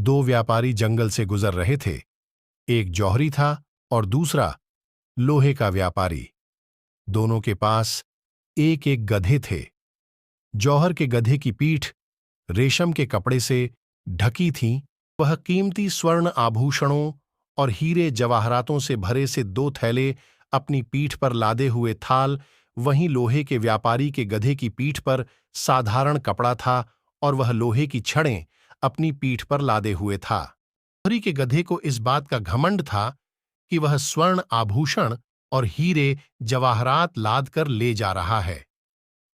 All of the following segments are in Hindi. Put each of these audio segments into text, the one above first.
दो व्यापारी जंगल से गुजर रहे थे। एक जौहरी था और दूसरा लोहे का व्यापारी। दोनों के पास एक एक गधे थे। जौहर के गधे की पीठ रेशम के कपड़े से ढकी थी। वह कीमती स्वर्ण आभूषणों और हीरे जवाहरातों से भरे से दो थैले अपनी पीठ पर लादे हुए थाल। वहीं लोहे के व्यापारी के गधे की पीठ पर साधारण कपड़ा था और वह लोहे की छड़ें अपनी पीठ पर लादे हुए था। जौहरी के गधे को इस बात का घमंड था कि वह स्वर्ण आभूषण और हीरे जवाहरात लाद कर ले जा रहा है।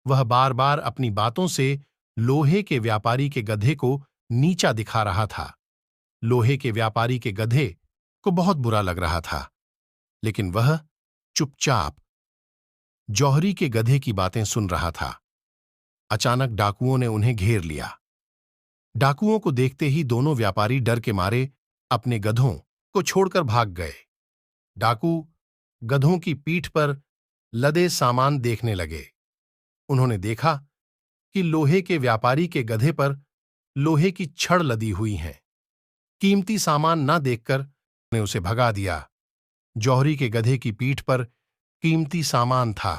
वह बार बार अपनी बातों से लोहे के व्यापारी के गधे को नीचा दिखा रहा था। लोहे के व्यापारी के गधे को बहुत बुरा लग रहा था, लेकिन वह चुपचाप जौहरी के गधे की बातें सुन रहा था। अचानक डाकुओं ने उन्हें घेर लिया। डाकुओं को देखते ही दोनों व्यापारी डर के मारे अपने गधों को छोड़कर भाग गए। डाकू गधों की पीठ पर लदे सामान देखने लगे। उन्होंने देखा कि लोहे के व्यापारी के गधे पर लोहे की छड़ लदी हुई है। कीमती सामान न देखकर ने उसे भगा दिया। जौहरी के गधे की पीठ पर कीमती सामान था।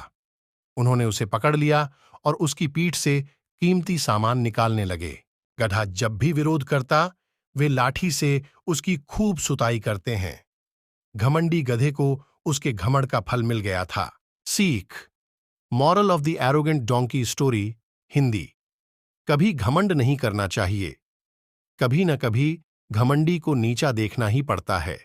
उन्होंने उसे पकड़ लिया और उसकी पीठ से कीमती सामान निकालने लगे। गधा जब भी विरोध करता, वे लाठी से उसकी खूब सुताई करते हैं। घमंडी गधे को उसके घमंड का फल मिल गया था। सीख, moral of the arrogant donkey story, Hindi. कभी घमंड नहीं करना चाहिए। कभी न कभी घमंडी को नीचा देखना ही पड़ता है।